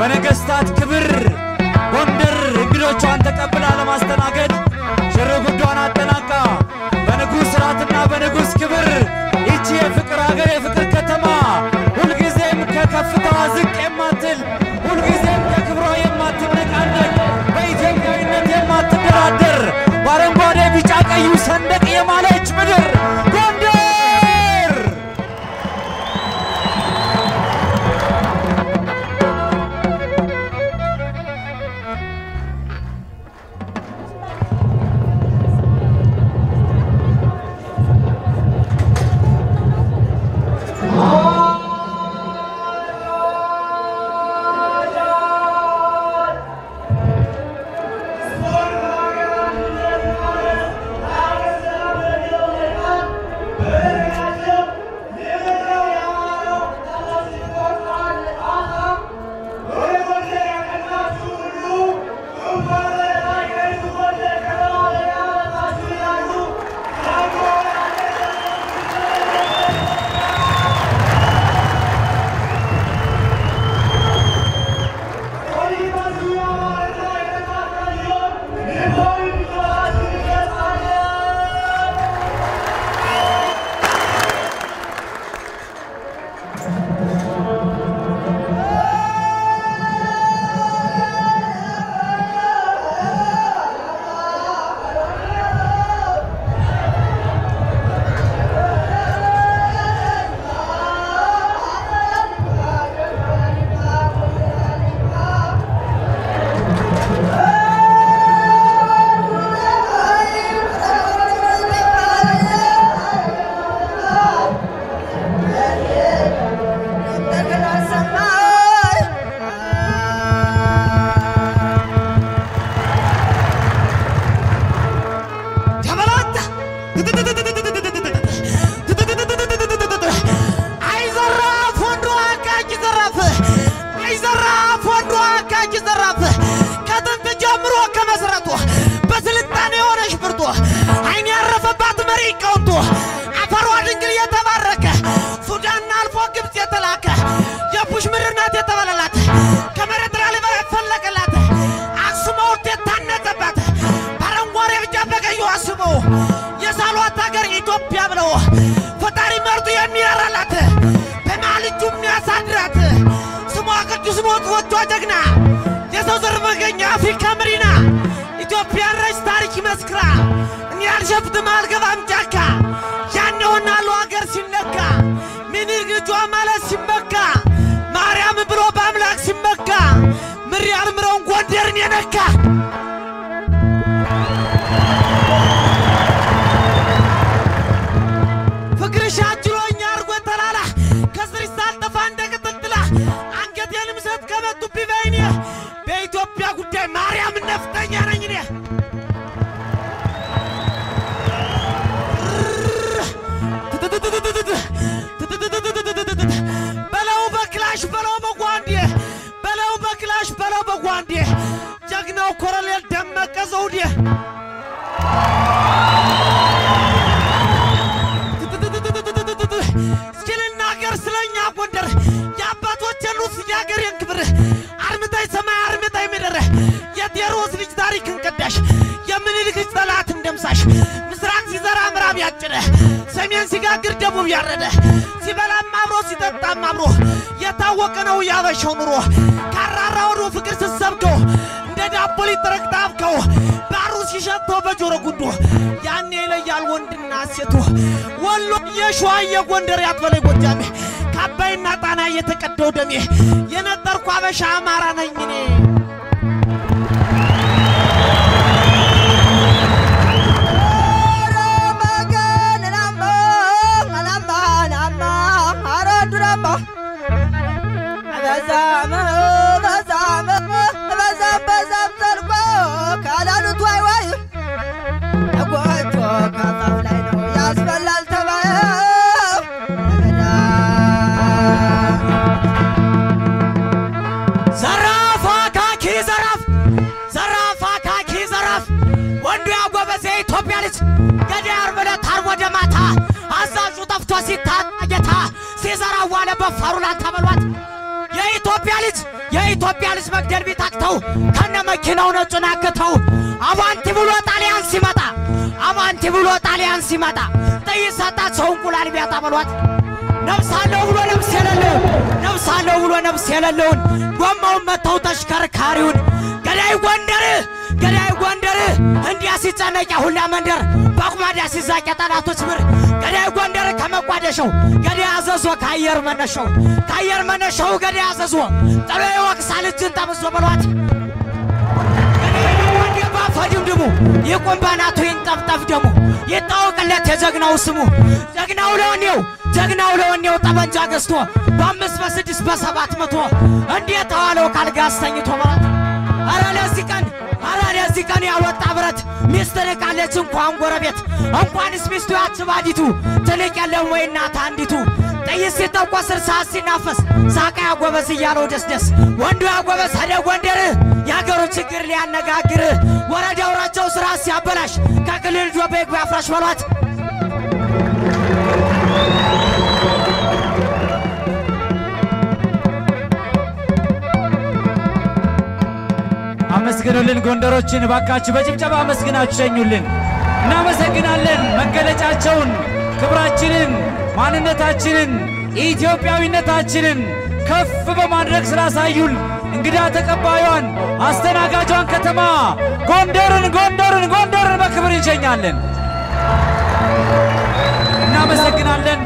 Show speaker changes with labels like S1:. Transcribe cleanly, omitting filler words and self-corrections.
S1: በነገስታት ክብር ጎንደር እንግዶቿን ተቀብላ ለማስተናገድ ሽርጉዷን አጠናቃ በንጉስ ራትና በንጉስ ክብር ይቺ የፍቅር ሀገር የፍቅር ከተማ ሁልጊዜም ከከፍታዋ ዝቅ የማትል ሁልጊዜም ከክብሯ የማትነቃነቅ በኢትዮጵያዊነት የማትደራደር በአረንጓዴ ቢጫ ቀዩ ሰንደቅ የማለች ምድር ጎንደር
S2: ኢትዮጵያ ልጅ መግደል ቢታክተው ከነ መኪናው ነጩን አክተው አባንቲ ብሎ ጣሊያን ሲመጣ አባንቲ ብሎ ጣሊያን ሲመጣ ጠይሳታቸው እንቁላል ቢያጣ በሏት ነፍሳለው ብሎ ነፍስ የሌለውን ነፍሳለው ብሎ ነፍስ የሌለውን ጎማውን መተው ተሽከርካሪውን ገዳይ ጎንደር እንዲያ ሲጨነቅ ሁላ መንደር በቁማዳ ሲዛቅ ጠላቶች ብር ገዳይ ጎንደር ከመቋደሻው ገዳይ አዘዞ ካየር መነሻው ገዳይ አዘዞ ጠበይ ወቅሳል እጅን ጠምዞ በሏት ገዳይ ባፈድም ደሙ የቆምባናቱ ይንጠፍጠፍ ደሙ ይታወቅለት የጀግናው ስሙ ጀግናው ለወኔው ጠመንጃ ገዝቶ በ5 በ6 በ700 እንዴት ተዋለው ካልጋስተኝቶ ማለት አረ ለዚህ ቀን ያወጣ ብረት ሚስጥር ቃለች እንኳን ጎረቤት እንኳንስ ሚስቱ ያችባዲቱ ትልቅ ያለው ወይ እናት አንዲቱ ጠይስ ተቆስ እርሳስ ሲናፈስ ሳቃ ያጎበዝ ይያለው ደስደስ ወንዱ ያጎበዝ ሄደ ጎንደር ያገሩ ችግር ሊያነጋግር ወረዳው ራቸው ስራ ሲያበላሽ ከክልል ጆቤግ ያፍራሽ በሏት
S1: አመስግኑልን ጎንደሮችን ባካችሁ በጭብጨባ አመስግናችሁ ሸኙልን እናመሰግናለን መገለጫቸውን ክብራችንን ማንነታችንን ኢትዮጵያዊነታችንን ከፍ በማድረግ ስላሳዩን እንግዳ ተቀባዩን አስተናጋጇን ከተማ ጎንደርን በክብር እንሸኛለን እናመሰግናለን